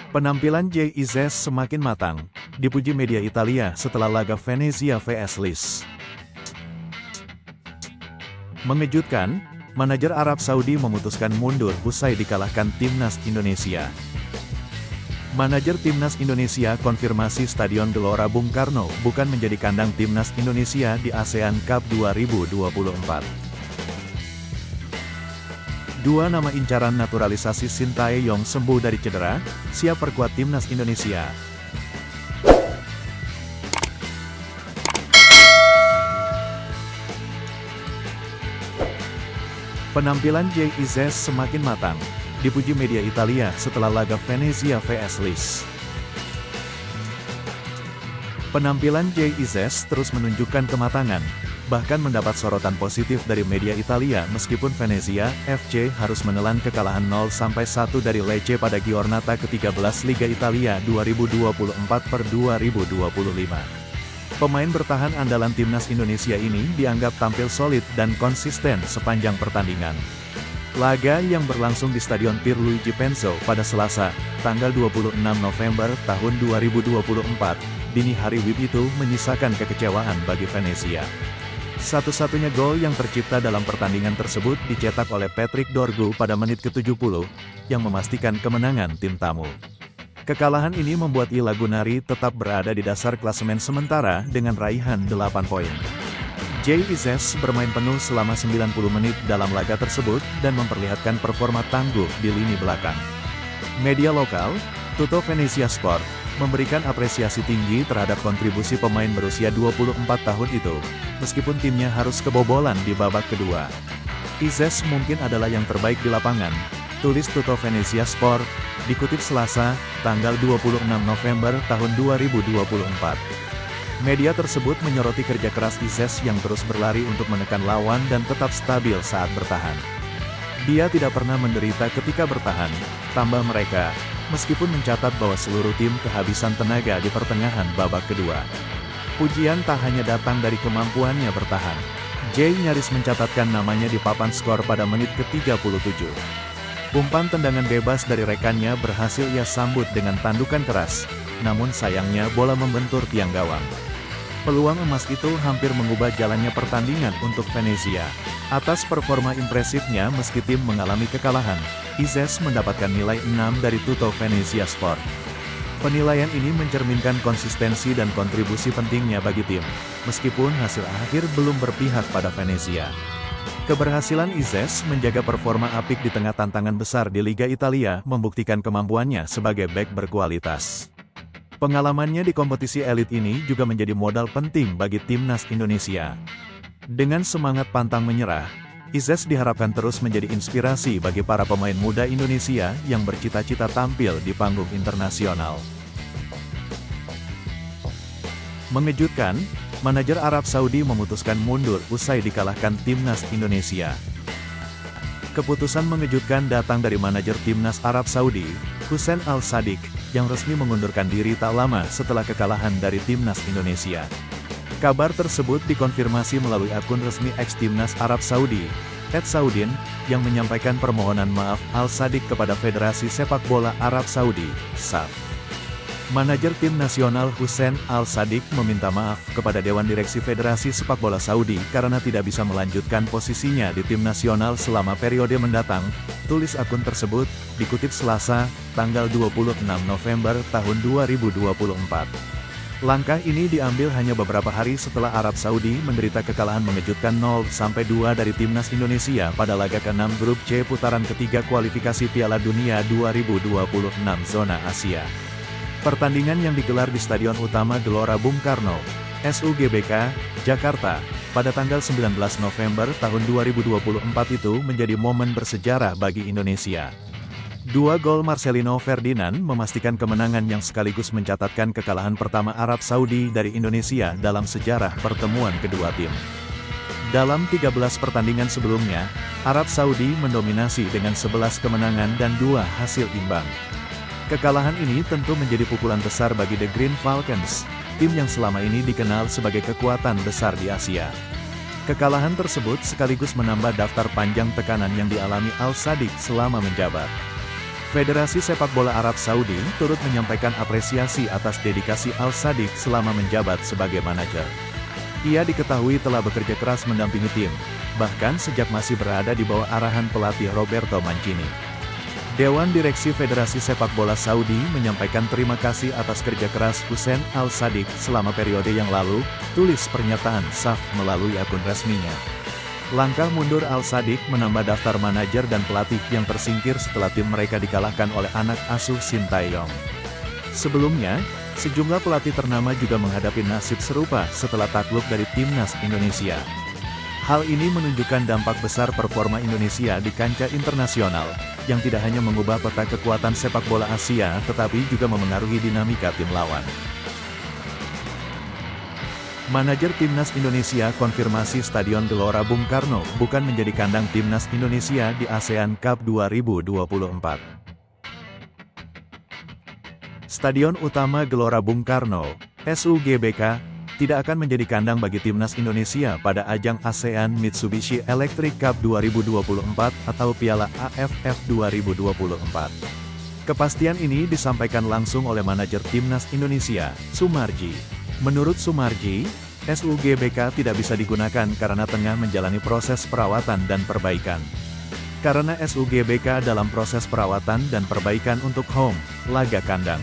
Penampilan Jay Izzes semakin matang, dipuji media Italia setelah laga Venezia vs Lecce. Mengejutkan, manajer Arab Saudi memutuskan mundur usai dikalahkan Timnas Indonesia. Manajer Timnas Indonesia konfirmasi Stadion Gelora Bung Karno bukan menjadi kandang Timnas Indonesia di ASEAN Cup 2024. Dua nama incaran naturalisasi Sintayong sembuh dari cedera, siap perkuat Timnas Indonesia. Penampilan Jay Izzes semakin matang, dipuji media Italia setelah laga Venezia vs Lecce. Penampilan Jay Izzes terus menunjukkan kematangan, bahkan mendapat sorotan positif dari media Italia meskipun Venezia FC harus menelan kekalahan 0-1 dari Lecce pada Giornata ke-13 Liga Italia 2024/2025. Pemain bertahan andalan Timnas Indonesia ini dianggap tampil solid dan konsisten sepanjang pertandingan. Laga yang berlangsung di Stadion Pierluigi Penzo pada Selasa, tanggal 26 November tahun 2024, dini hari WIB itu menyisakan kekecewaan bagi Venezia. Satu-satunya gol yang tercipta dalam pertandingan tersebut dicetak oleh Patrick Dorgu pada menit ke-70, yang memastikan kemenangan tim tamu. Kekalahan ini membuat I Lagunari tetap berada di dasar klasemen sementara dengan raihan 8 poin. Jay Izzes bermain penuh selama 90 menit dalam laga tersebut dan memperlihatkan performa tangguh di lini belakang. Media lokal, Tutto Venezia Sport, memberikan apresiasi tinggi terhadap kontribusi pemain berusia 24 tahun itu, meskipun timnya harus kebobolan di babak kedua. Izzes mungkin adalah yang terbaik di lapangan, tulis Tutto Venezia Sport, dikutip Selasa, tanggal 26 November tahun 2024. Media tersebut menyoroti kerja keras Izzes yang terus berlari untuk menekan lawan dan tetap stabil saat bertahan. Dia tidak pernah menderita ketika bertahan, tambah mereka, meskipun mencatat bahwa seluruh tim kehabisan tenaga di pertengahan babak kedua. Pujian tak hanya datang dari kemampuannya bertahan. Jay nyaris mencatatkan namanya di papan skor pada menit ke-37. Umpan tendangan bebas dari rekannya berhasil ia sambut dengan tandukan keras, namun sayangnya bola membentur tiang gawang. Peluang emas itu hampir mengubah jalannya pertandingan untuk Venezia. Atas performa impresifnya meski tim mengalami kekalahan, Izzes mendapatkan nilai 6 dari Tutto Venezia Sport. Penilaian ini mencerminkan konsistensi dan kontribusi pentingnya bagi tim, meskipun hasil akhir belum berpihak pada Venezia. Keberhasilan Izzes menjaga performa apik di tengah tantangan besar di Liga Italia membuktikan kemampuannya sebagai bek berkualitas. Pengalamannya di kompetisi elit ini juga menjadi modal penting bagi Timnas Indonesia. Dengan semangat pantang menyerah, Izzes diharapkan terus menjadi inspirasi bagi para pemain muda Indonesia yang bercita-cita tampil di panggung internasional. Mengejutkan, manajer Arab Saudi memutuskan mundur usai dikalahkan Timnas Indonesia. Keputusan mengejutkan datang dari manajer Timnas Arab Saudi, Hussein Al-Sadiq, yang resmi mengundurkan diri tak lama setelah kekalahan dari Timnas Indonesia. Kabar tersebut dikonfirmasi melalui akun resmi ex-Timnas Arab Saudi, @Saudin, yang menyampaikan permohonan maaf Al-Sadiq kepada Federasi Sepak Bola Arab Saudi, SAF. Manajer tim nasional Hussein Al-Sadiq meminta maaf kepada Dewan Direksi Federasi Sepak Bola Saudi karena tidak bisa melanjutkan posisinya di tim nasional selama periode mendatang, tulis akun tersebut, dikutip Selasa, tanggal 26 November tahun 2024. Langkah ini diambil hanya beberapa hari setelah Arab Saudi menderita kekalahan mengejutkan 0-2 dari Timnas Indonesia pada laga ke-6 Grup C putaran ketiga kualifikasi Piala Dunia 2026 zona Asia. Pertandingan yang digelar di Stadion Utama Gelora Bung Karno, SUGBK, Jakarta, pada tanggal 19 November tahun 2024 itu menjadi momen bersejarah bagi Indonesia. Dua gol Marcelino Ferdinand memastikan kemenangan yang sekaligus mencatatkan kekalahan pertama Arab Saudi dari Indonesia dalam sejarah pertemuan kedua tim. Dalam 13 pertandingan sebelumnya, Arab Saudi mendominasi dengan 11 kemenangan dan 2 hasil imbang. Kekalahan ini tentu menjadi pukulan besar bagi The Green Falcons, tim yang selama ini dikenal sebagai kekuatan besar di Asia. Kekalahan tersebut sekaligus menambah daftar panjang tekanan yang dialami Al-Sadiq selama menjabat. Federasi Sepak Bola Arab Saudi turut menyampaikan apresiasi atas dedikasi Al-Sadik selama menjabat sebagai manajer. Ia diketahui telah bekerja keras mendampingi tim, bahkan sejak masih berada di bawah arahan pelatih Roberto Mancini. Dewan Direksi Federasi Sepak Bola Saudi menyampaikan terima kasih atas kerja keras Hussein Al-Sadik selama periode yang lalu, tulis pernyataan SAF melalui akun resminya. Langkah mundur Al-Sadik menambah daftar manajer dan pelatih yang tersingkir setelah tim mereka dikalahkan oleh anak asuh Shin Tae-yong. Sebelumnya, sejumlah pelatih ternama juga menghadapi nasib serupa setelah takluk dari timnas Indonesia. Hal ini menunjukkan dampak besar performa Indonesia di kancah internasional, yang tidak hanya mengubah peta kekuatan sepak bola Asia tetapi juga memengaruhi dinamika tim lawan. Manajer Timnas Indonesia konfirmasi Stadion Gelora Bung Karno bukan menjadi kandang Timnas Indonesia di ASEAN Cup 2024. Stadion utama Gelora Bung Karno, SUGBK, tidak akan menjadi kandang bagi Timnas Indonesia pada ajang ASEAN Mitsubishi Electric Cup 2024 atau Piala AFF 2024. Kepastian ini disampaikan langsung oleh manajer Timnas Indonesia, Sumarji. Menurut Sumarji, SUGBK tidak bisa digunakan karena tengah menjalani proses perawatan dan perbaikan. Karena SUGBK dalam proses perawatan dan perbaikan untuk home, laga kandang.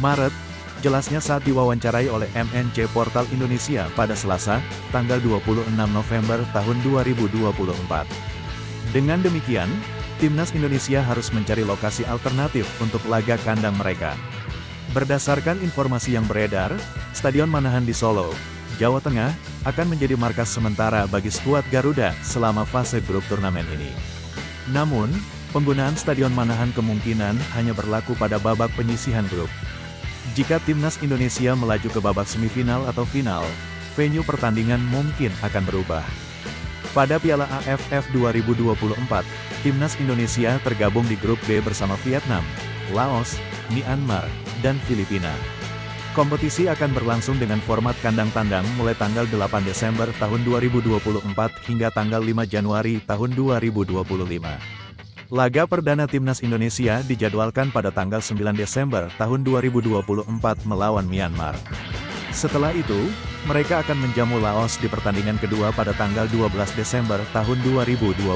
Maret, jelasnya saat diwawancarai oleh MNC Portal Indonesia pada Selasa, tanggal 26 November tahun 2024. Dengan demikian, Timnas Indonesia harus mencari lokasi alternatif untuk laga kandang mereka. Berdasarkan informasi yang beredar, Stadion Manahan di Solo, Jawa Tengah, akan menjadi markas sementara bagi skuad Garuda selama fase grup turnamen ini. Namun, penggunaan Stadion Manahan kemungkinan hanya berlaku pada babak penyisihan grup. Jika Timnas Indonesia melaju ke babak semifinal atau final, venue pertandingan mungkin akan berubah. Pada Piala AFF 2024, Timnas Indonesia tergabung di grup B bersama Vietnam, Laos, Myanmar, dan Filipina. Kompetisi akan berlangsung dengan format kandang tandang mulai tanggal 8 Desember tahun 2024 hingga tanggal 5 Januari tahun 2025. Laga perdana Timnas Indonesia dijadwalkan pada tanggal 9 Desember tahun 2024 melawan Myanmar. Setelah itu, mereka akan menjamu Laos di pertandingan kedua pada tanggal 12 Desember tahun 2024.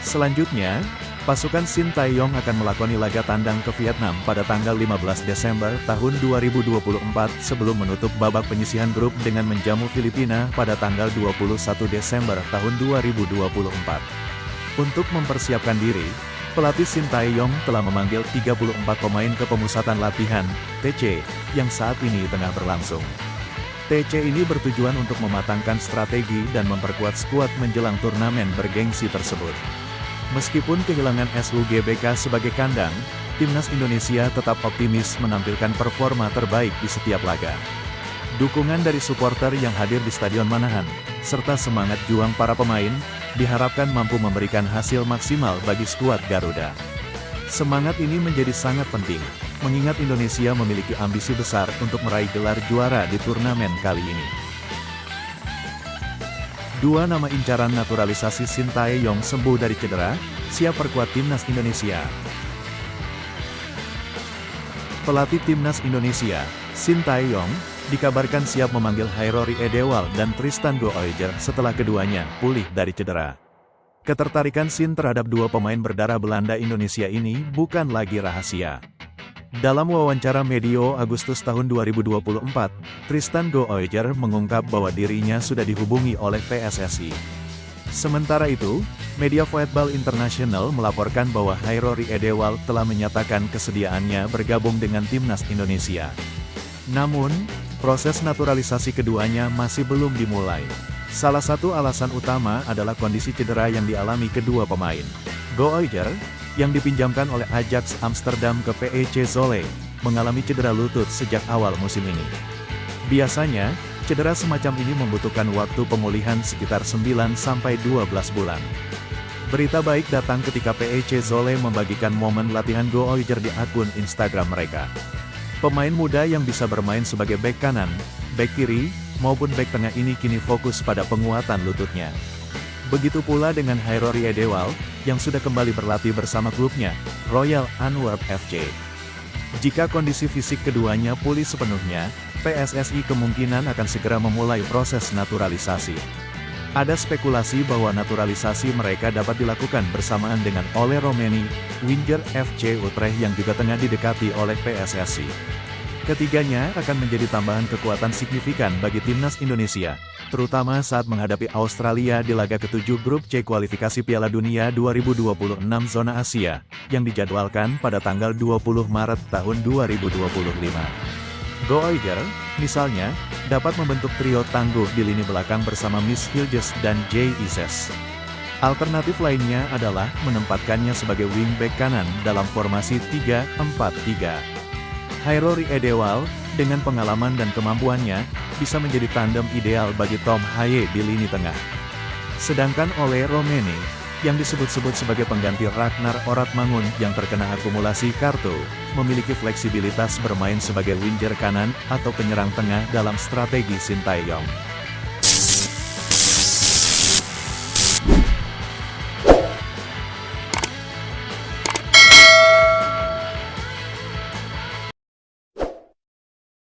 Selanjutnya, pasukan Shin Tae-yong akan melakoni laga tandang ke Vietnam pada tanggal 15 Desember tahun 2024 sebelum menutup babak penyisihan grup dengan menjamu Filipina pada tanggal 21 Desember tahun 2024. Untuk mempersiapkan diri, pelatih Shin Tae-yong telah memanggil 34 pemain ke pemusatan latihan, TC, yang saat ini tengah berlangsung. TC ini bertujuan untuk mematangkan strategi dan memperkuat skuad menjelang turnamen bergengsi tersebut. Meskipun kehilangan SUGBK sebagai kandang, Timnas Indonesia tetap optimis menampilkan performa terbaik di setiap laga. Dukungan dari supporter yang hadir di Stadion Manahan, serta semangat juang para pemain, diharapkan mampu memberikan hasil maksimal bagi skuad Garuda. Semangat ini menjadi sangat penting, mengingat Indonesia memiliki ambisi besar untuk meraih gelar juara di turnamen kali ini. Dua nama incaran naturalisasi Shin Tae-yong sembuh dari cedera, siap perkuat Timnas Indonesia. Pelatih Timnas Indonesia, Shin Tae-yong, dikabarkan siap memanggil Hairori Edewal dan Tristan Goijer setelah keduanya pulih dari cedera. Ketertarikan Shin terhadap dua pemain berdarah Belanda Indonesia ini bukan lagi rahasia. Dalam wawancara medio Agustus tahun 2024, Tristan Goijer mengungkap bahwa dirinya sudah dihubungi oleh PSSI. Sementara itu, media Football International melaporkan bahwa Hairori Edewal telah menyatakan kesediaannya bergabung dengan Timnas Indonesia. Namun, proses naturalisasi keduanya masih belum dimulai. Salah satu alasan utama adalah kondisi cedera yang dialami kedua pemain. Goijer, yang dipinjamkan oleh Ajax Amsterdam ke PEC Zwolle, mengalami cedera lutut sejak awal musim ini. Biasanya, cedera semacam ini membutuhkan waktu pemulihan sekitar 9-12 bulan. Berita baik datang ketika PEC Zwolle membagikan momen latihan Goijer di akun Instagram mereka. Pemain muda yang bisa bermain sebagai bek kanan, bek kiri, maupun bek tengah ini kini fokus pada penguatan lututnya. Begitu pula dengan Hairori Edewal, yang sudah kembali berlatih bersama klubnya, Royal Antwerp FC. Jika kondisi fisik keduanya pulih sepenuhnya, PSSI kemungkinan akan segera memulai proses naturalisasi. Ada spekulasi bahwa naturalisasi mereka dapat dilakukan bersamaan dengan Ole Romeni, winger FC Utrecht yang juga tengah didekati oleh PSSI. Ketiganya akan menjadi tambahan kekuatan signifikan bagi timnas Indonesia, terutama saat menghadapi Australia di laga ke-7 grup C kualifikasi Piala Dunia 2026 zona Asia, yang dijadwalkan pada tanggal 20 Maret tahun 2025. Go Oiger, misalnya, dapat membentuk trio tangguh di lini belakang bersama Miss Hilges dan Jay Ises. Alternatif lainnya adalah menempatkannya sebagai wingback kanan dalam formasi 3-4-3. Hairori Edewal, dengan pengalaman dan kemampuannya, bisa menjadi tandem ideal bagi Tom Haye di lini tengah. Sedangkan Ole Romeni, yang disebut-sebut sebagai pengganti Ragnar Oratmangun yang terkena akumulasi kartu, memiliki fleksibilitas bermain sebagai winger kanan atau penyerang tengah dalam strategi Sintayong.